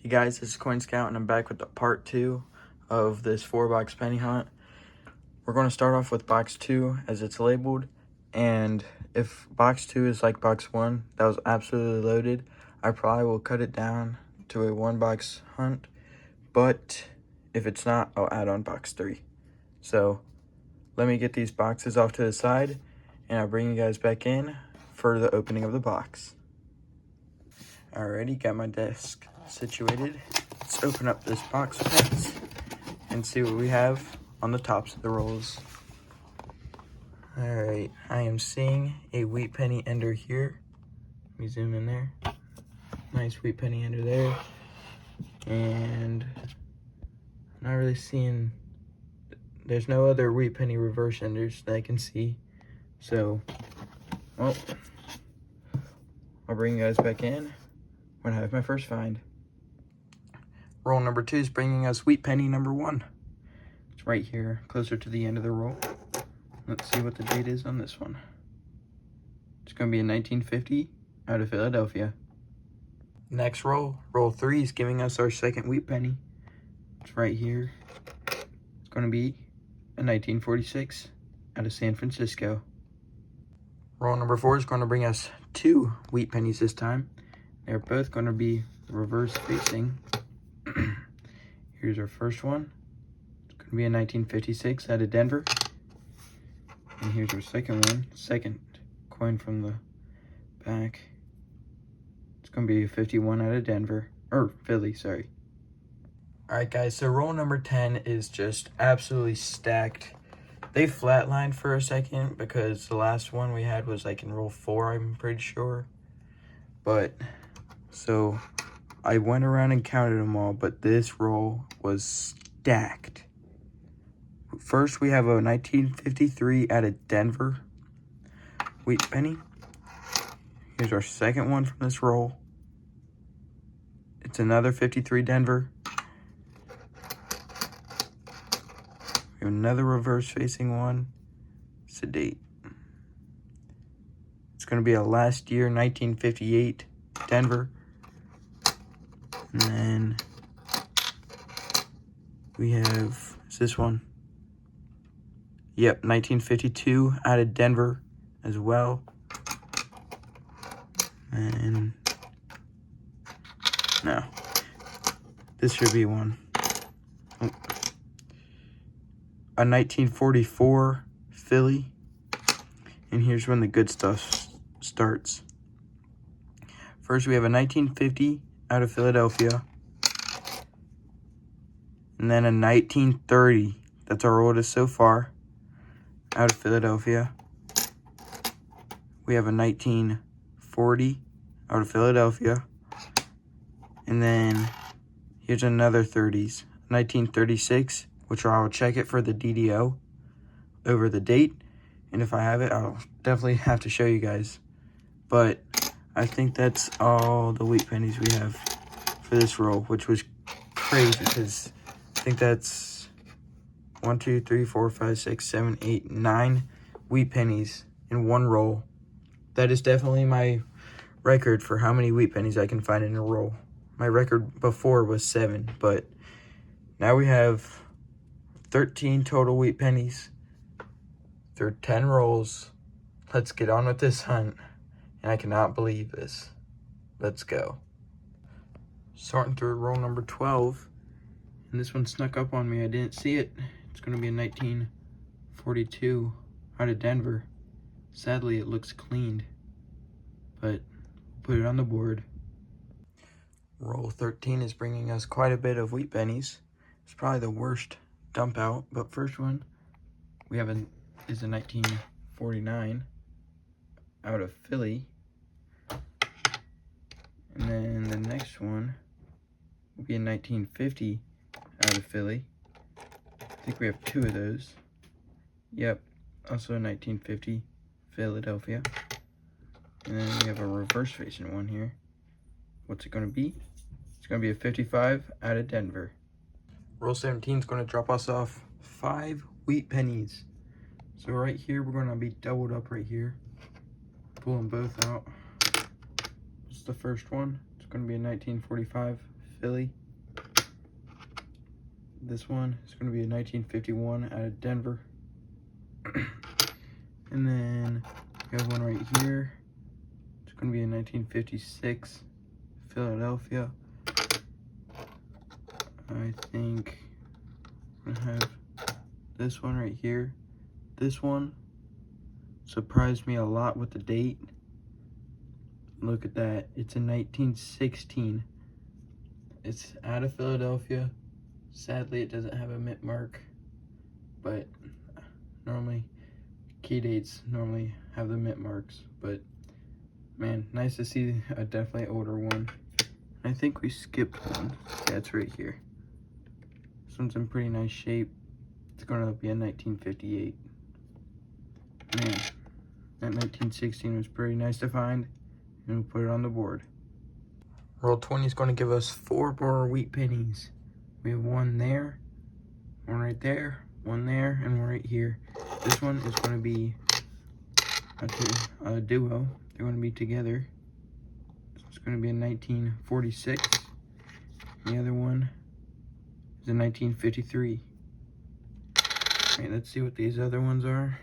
Hey guys, this is Coin Scout and I'm back with the part 2 of this 4-box penny hunt. We're going to start off with box 2 as it's labeled, and if box 2 is like box 1 that was absolutely loaded, I probably will cut it down to a 1-box hunt, but if it's not, I'll add on box 3. So let me get these boxes off to the side and I'll bring you guys back in for the opening of the box. Alrighty, got my desk situated. Let's open up this box pets and see what we have on the tops of the rolls. Alright, I am seeing a wheat penny ender here. Let me zoom in there. Nice wheat penny ender there. And I'm not really seeing, there's no other wheat penny reverse enders that I can see. So, well, I'll bring you guys back in when I have my first find. Roll number 2 is bringing us wheat penny number 1. It's right here, closer to the end of the roll. Let's see what the date is on this one. It's going to be a 1950 out of Philadelphia. Next roll, roll 3 is giving us our second wheat penny. It's right here. It's going to be a 1946 out of San Francisco. Roll number 4 is going to bring us 2 wheat pennies this time. They're both going to be reverse facing. Here's our first one. It's going to be a 1956 out of Denver. And here's our second one. Second coin from the back. It's going to be a 51 out of Denver. Or Philly, sorry. Alright guys, so roll number 10 is just absolutely stacked. They flatlined for a second because the last one we had was like in roll 4, I'm pretty sure. But, so I went around and counted them all, but this roll was stacked. First, we have a 1953 out of Denver wheat penny. Here's our second one from this roll. It's another 53 Denver. We have another reverse facing one. Sedate. It's going to be a last year 1958 Denver. And then we have, is this one? Yep, 1952 out of Denver as well. And no, this should be one. Oh. A 1944 Philly. And here's when the good stuff starts. First, we have a 1950 out of Philadelphia. And then a 1930. That's our oldest so far. Out of Philadelphia. We have a 1940 out of Philadelphia. And then here's another 30s. 1936, which I'll check it for the DDO over the date. And if I have it, I'll definitely have to show you guys. But I think that's all the wheat pennies we have for this roll, which was crazy because I think that's 1, 2, 3, 4, 5, 6, 7, 8, 9 wheat pennies in one roll. That is definitely my record for how many wheat pennies I can find in a roll. My record before was 7, but now we have 13 total wheat pennies through 10 rolls. Let's get on with this hunt, and I cannot believe this. Let's go. Sorting through roll number 12, and this one snuck up on me. I didn't see it. It's going to be a 1942 out of Denver. Sadly, it looks cleaned, but put it on the board. Roll 13 is bringing us quite a bit of wheat pennies. It's probably the worst dump out, but first one we have is a 1949 out of Philly. And then the next one will be a 1950 out of Philly. I think we have 2 of those. Yep, also a 1950 Philadelphia. And then we have a reverse facing one here. What's it going to be? It's going to be a 55 out of Denver. Roll 17 is going to drop us off 5 wheat pennies. So right here, we're going to be doubled up right here. Pull them both out. It's the first one. It's going to be a 1945 Philly. This one is going to be a 1951 out of Denver. And then we have one right here. It's going to be a 1956 Philadelphia. I think I'm going to have this one right here. This one surprised me a lot with the date. Look at that. It's a 1916. It's out of Philadelphia. Sadly, it doesn't have a mint mark, but normally key dates normally have the mint marks. But man, nice to see a definitely older one. I think we skipped one. Yeah, it's right here. This one's in pretty nice shape. It's going to be a 1958. Man, that 1916 was pretty nice to find, and we'll put it on the board. Roll 20 is going to give us 4 more wheat pennies. We have one there, one right there, one there, and one right here. This one is going to be a duo. They're going to be together. It's going to be in 1946. The other one is in 1953. All right, let's see what these other ones are.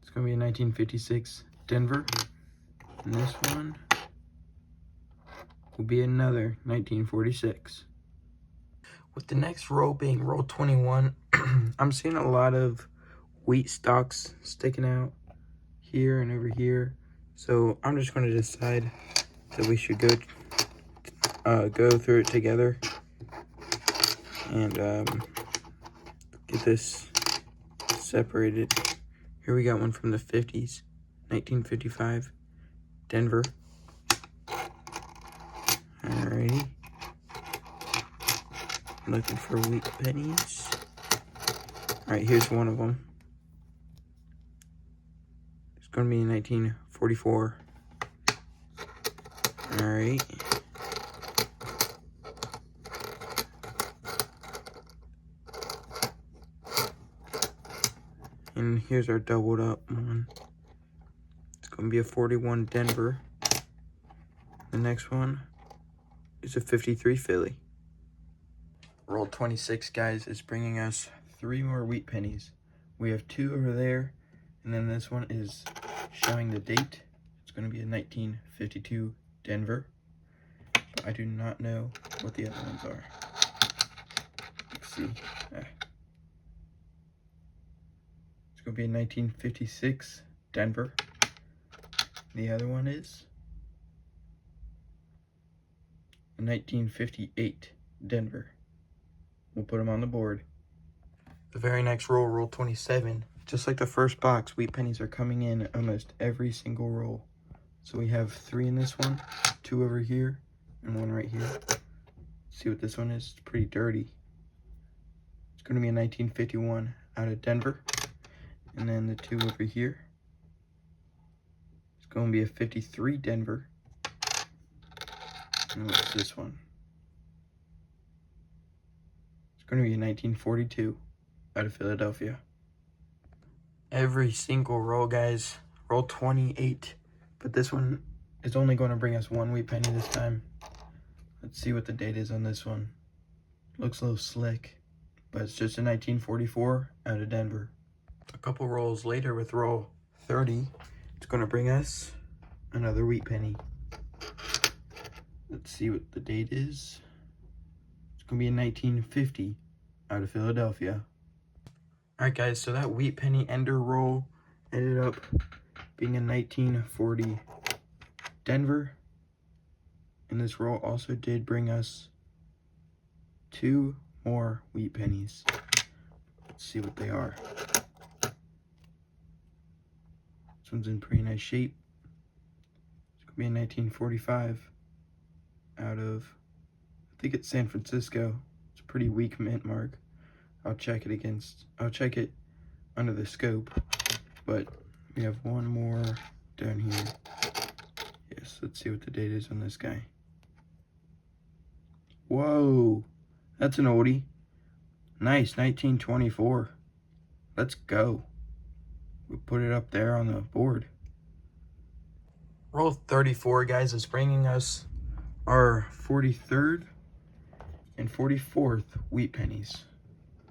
It's going to be in 1956 Denver. And this one will be another 1946. With the next roll being roll 21, I'm seeing a lot of wheat stalks sticking out here and over here. So I'm just going to decide that we should go through it together and get this separated. Here we got one from the 50s, 1955, Denver. Alrighty. Looking for wheat pennies. Alright, here's one of them. It's going to be in 1944. Alright. And here's our doubled up one. It's going to be a 41 Denver. The next one is a 53 Philly. Roll 26, guys, is bringing us 3 more wheat pennies. We have 2 over there, and then this one is showing the date. It's going to be a 1952 Denver. But I do not know what the other ones are. Let's see. It's going to be a 1956 Denver. The other one is a 1958 Denver. We'll put them on the board. The very next roll, roll 27. Just like the first box, wheat pennies are coming in almost every single roll. So we have 3 in this one, 2 over here, and 1 right here. Let's see what this one is. It's pretty dirty. It's going to be a 1951 out of Denver. And then the 2 over here. It's going to be a 53 Denver. And what's this one? It's going to be a 1942 out of Philadelphia. Every single roll, guys. Roll 28. But this one is only going to bring us 1 wheat penny this time. Let's see what the date is on this one. Looks a little slick, but it's just a 1944 out of Denver. A couple rolls later with roll 30, it's going to bring us another wheat penny. Let's see what the date is. It's going to be in 1950 out of Philadelphia. Alright guys, so that wheat penny ender roll ended up being a 1940 Denver. And this roll also did bring us 2 more wheat pennies. Let's see what they are. This one's in pretty nice shape. It's going to be in 1945 out of, I think it's San Francisco. It's a pretty weak mint mark. I'll check it under the scope, but we have 1 more down here. Yes, let's see what the date is on this guy. Whoa, that's an oldie. Nice, 1924. Let's go. We'll put it up there on the board. Roll 34, guys, is bringing us our 43rd and 44th wheat pennies.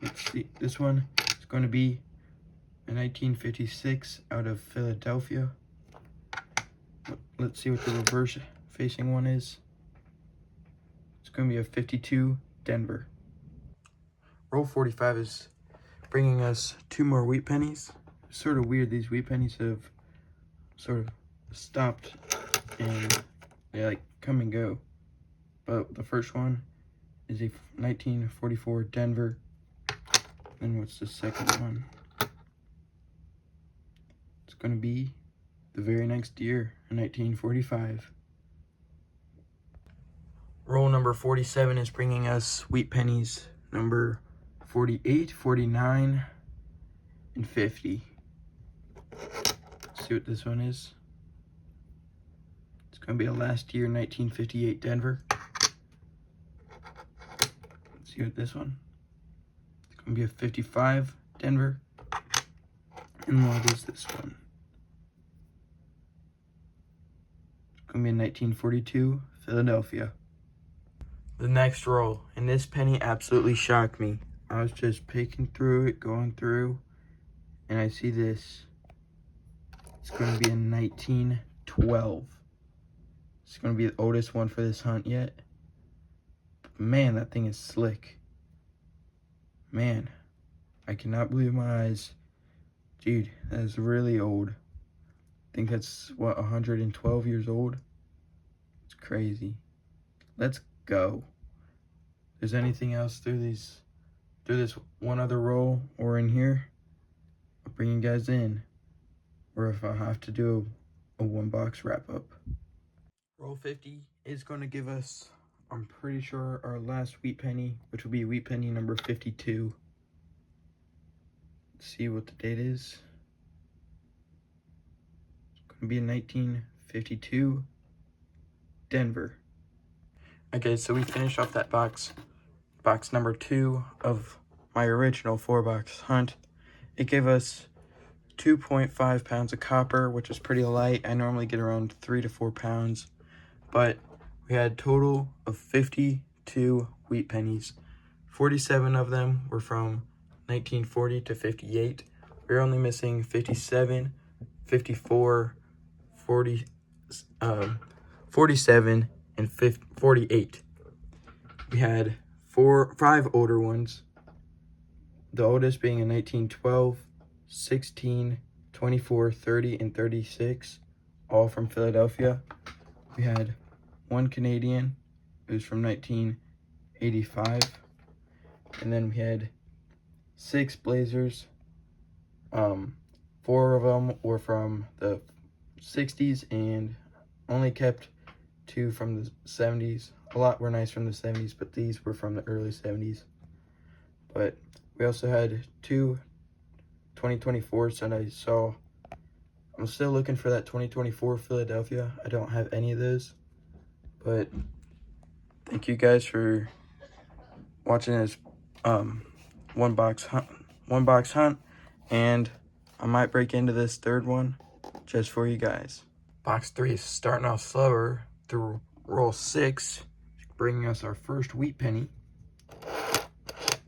Let's see, this one is going to be a 1956 out of Philadelphia. Let's see what the reverse facing one is. It's going to be a 52 Denver. Roll 45 is bringing us 2 more wheat pennies. It's sort of weird, these wheat pennies have sort of stopped and they like come and go. But the first one is a 1944 Denver. And what's the second one? It's going to be the very next year, 1945. Roll number 47 is bringing us wheat pennies number 48, 49, and 50. Let's see what this one is. It's going to be a last year, 1958 Denver. Let's see what this one. It's going to be a 55 Denver. And what is this one? It's going to be a 1942 Philadelphia. The next roll, and this penny absolutely shocked me. I was just picking through it, going through, and I see this. It's going to be a 1912. It's going to be the oldest one for this hunt yet. But man, that thing is slick. Man, I cannot believe my eyes. Dude, that is really old. I think that's, what, 112 years old? It's crazy. Let's go. If there's anything else through this one other roll or in here, I'll bring you guys in. Or if I have to do a 1-box wrap up. Roll 50 is going to give us, I'm pretty sure, our last wheat penny, which will be wheat penny number 52. Let's see what the date is. It's going to be in 1952 Denver. Okay, so we finished off that box number 2 of my original 4-box hunt. It gave us 2.5 pounds of copper, which is pretty light. I normally get around 3 to 4 pounds, but we had a total of 52 wheat pennies. 47 of them were from 1940 to 58. We were only missing 57, 54, 40, 47, and 48. We had 5 older ones, the oldest being in 1912, 16, 24, 30, and 36, all from Philadelphia. We had 1 Canadian, it was from 1985, and then we had 6 Blazers. 4 of them were from the 60s and only kept 2 from the 70s. A lot were nice from the 70s, but these were from the early 70s. But we also had 2 2024s that I saw. I'm still looking for that 2024 Philadelphia. I don't have any of those. But thank you guys for watching this 1-box hunt. And I might break into this 3rd one just for you guys. Box 3 is starting off slower through roll 6, bringing us our first wheat penny.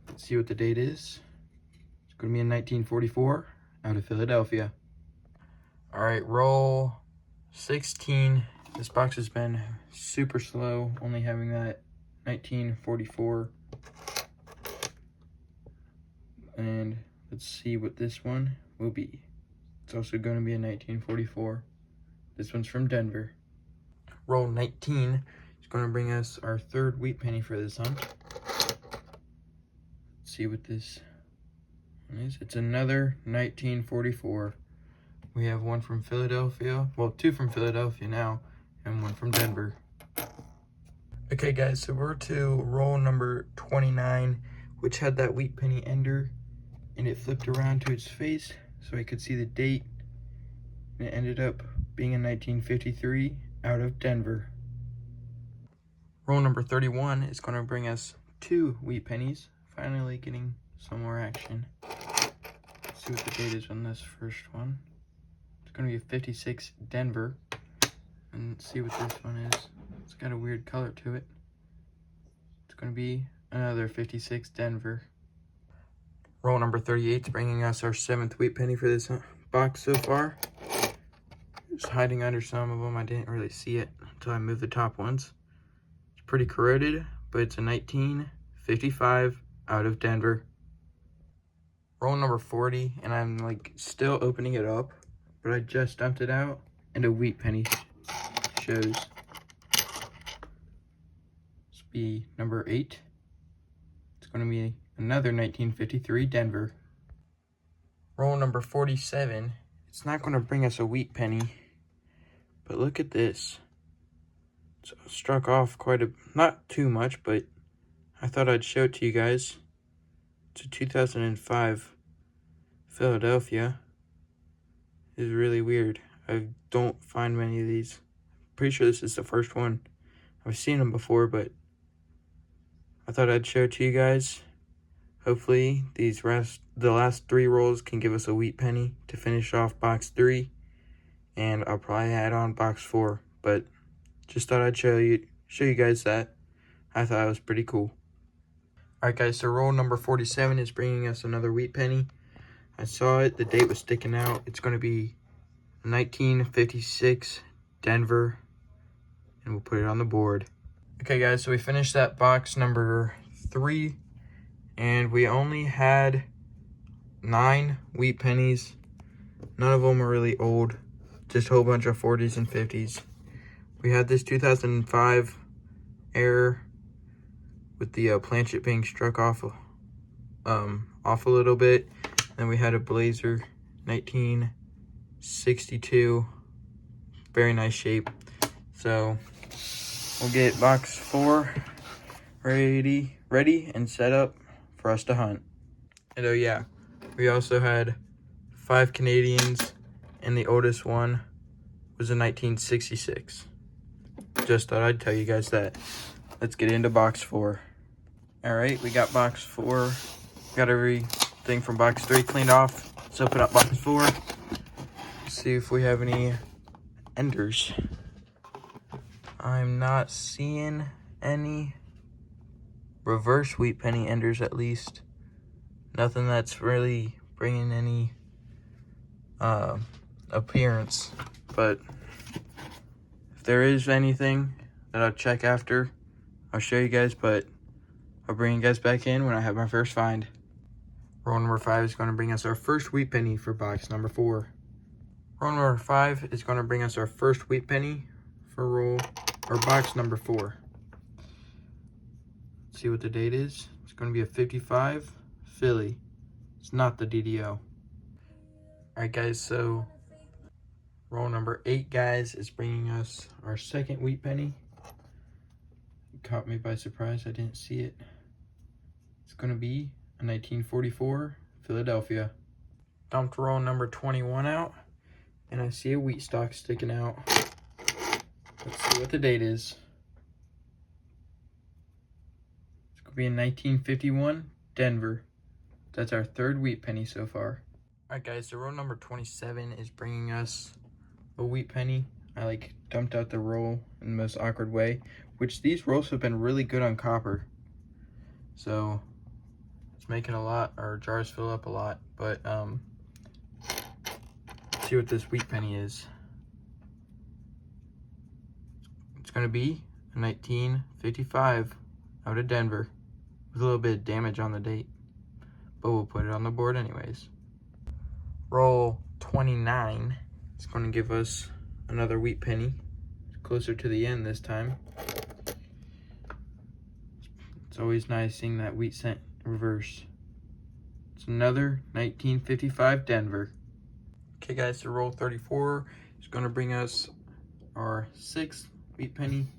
Let's see what the date is. It's going to be in 1944 out of Philadelphia. All right, roll 16. This box has been super slow, only having that 1944. And let's see what this one will be. It's also going to be in 1944. This one's from Denver. Roll 19 is going to bring us our 3rd wheat penny for this hunt. Let's see what this one is. It's another 1944. We have 1 from Philadelphia. Well, 2 from Philadelphia now, and 1 from Denver. Okay, guys, so we're to roll number 29, which had that wheat penny ender, and it flipped around to its face so I could see the date, and it ended up being in 1953 out of Denver. Roll number 31 is going to bring us 2 wheat pennies, finally getting some more action. Let's see what the date is on this first one. It's going to be a 56 Denver. and see what this one is. It's got a weird color to it. It's going to be another 56 Denver. Roll number 38 is bringing us our 7th wheat penny for this box so far. It's hiding under some of them. I didn't really see it until I moved the top ones. It's pretty corroded, but it's a 1955 out of Denver. Roll number 40, and I'm like still opening it up, but I just dumped it out, and a wheat penny shows. This will be number 8. It's going to be another 1953 Denver. Roll number 47. It's not going to bring us a wheat penny, but look at this. So it struck off not too much, but I thought I'd show it to you guys. It's a 2005 Philadelphia. It's really weird. I don't find many of these. Pretty sure this is the first one. I've seen them before, but I thought I'd show it to you guys. Hopefully, the last 3 rolls can give us a wheat penny to finish off box 3. And I'll probably add on box 4. But just thought I'd show you guys that. I thought it was pretty cool. Alright guys, so roll number 47 is bringing us another wheat penny. I saw it, the date was sticking out. It's going to be 1956 Denver. And we'll put it on the board. Okay guys, so we finished that box number 3. And we only had 9 wheat pennies. None of them were really old. Just a whole bunch of 40s and 50s. We had this 2005 error with the planchet being struck off a little bit. Then we had a Blazer 1962. Very nice shape. So we'll get box 4 ready and set up for us to hunt. And oh yeah, we also had 5 Canadians, and the oldest one was a 1966. Just thought I'd tell you guys that. Let's get into box 4. Alright, we got box 4. Got everything from box 3 cleaned off. Let's open up box 4. See if we have any enders. I'm not seeing any reverse wheat penny enders, at least. Nothing that's really bringing any appearance. But if there is anything that I'll check after, I'll show you guys, but I'll bring you guys back in when I have my first find. Roll number 5 is going to bring us our first wheat penny for box number 4. Roll number 5 is going to bring us our first wheat penny for box number 4. Let's see what the date is. It's going to be a 55 Philly. It's not the DDO. Alright guys, so roll number 8, guys, is bringing us our second wheat penny. It caught me by surprise. I didn't see it. It's going to be a 1944 Philadelphia. Dumped roll number 21 out, and I see a wheat stalk sticking out. Let's see what the date is. It's going to be in 1951 Denver. That's our 3rd wheat penny so far. Alright guys, so roll number 27 is bringing us a wheat penny. I dumped out the roll in the most awkward way, which these rolls have been really good on copper. So it's making our jars fill up a lot. But let's see what this wheat penny is. It's going to be a 1955 out of Denver with a little bit of damage on the date. But we'll put it on the board anyways. Roll 29 is going to give us another wheat penny. Closer to the end this time. It's always nice seeing that wheat cent reverse. It's another 1955 Denver. Okay guys, so roll 34 is going to bring us our 6th wheat penny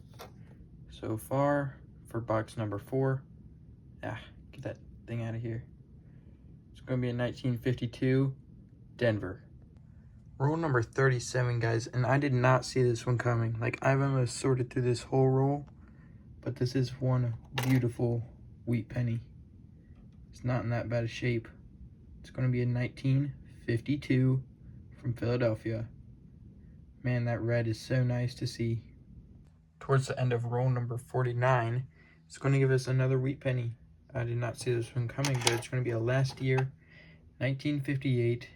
so far for box number 4. Get that thing out of here. It's going to be a 1952 Denver. Roll number 37, guys, and I did not see this one coming. I've almost sorted through this whole roll, but this is one beautiful wheat penny. It's not in that bad a shape. It's going to be a 1952 from Philadelphia. Man, that red is so nice to see. Towards the end of roll number 49, it's going to give us another wheat penny. I did not see this one coming, but it's going to be a last year, 1958,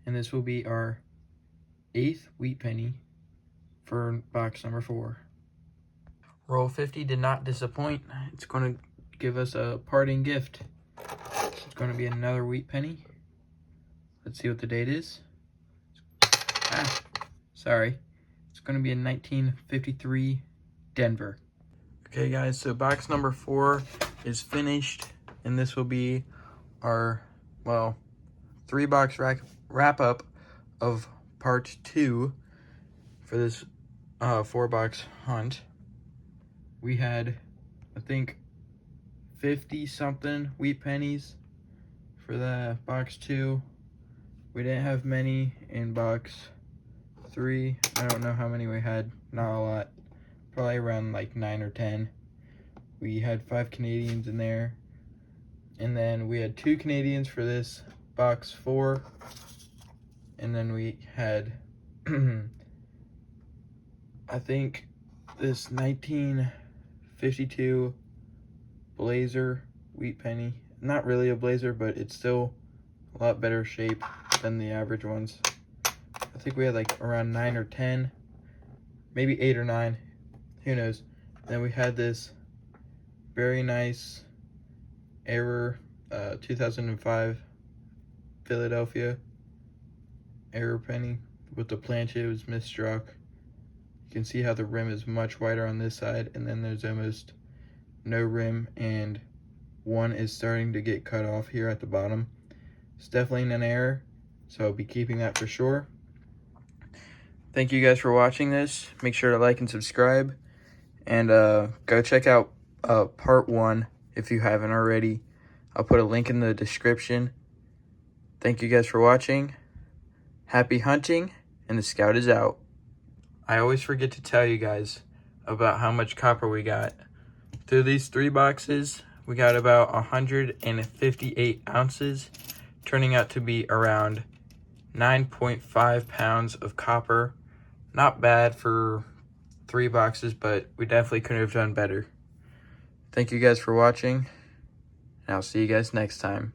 and this will be our 8th wheat penny for box number 4. Roll 50 did not disappoint. It's going to give us a parting gift. It's going to be another wheat penny. Let's see what the date is. Sorry. It's going to be in 1953 Denver. Okay guys, so box number 4 is finished, and this will be our, well, 3-box wrap up of part 2 for this 4-box hunt. We had, I think, 50 something wheat pennies for the box 2. We didn't have many in box 3. I don't know how many we had, not a lot. Probably around like 9 or 10. We had 5 Canadians in there. And then we had 2 Canadians for this box 4. And then we had, I think, this 1952 Blazer wheat penny. Not really a Blazer, but it's still a lot better shape than the average ones. I think we had like around 9 or 10, maybe 8 or 9, who knows. And then we had this very nice Error 2005 Philadelphia Error penny with the planchet. It was misstruck. You can see how the rim is much wider on this side, and then there's almost no rim, and one is starting to get cut off here at the bottom. It's definitely an error, so I'll be keeping that for sure. Thank you guys for watching this. Make sure to like and subscribe, and go check out part 1 if you haven't already. I'll put a link in the description. Thank you guys for watching. Happy hunting, and the Scout is out. I always forget to tell you guys about how much copper we got. Through these 3 boxes, we got about 158 ounces, turning out to be around 9.5 pounds of copper. Not bad for 3 boxes, but we definitely could have done better. Thank you guys for watching, and I'll see you guys next time.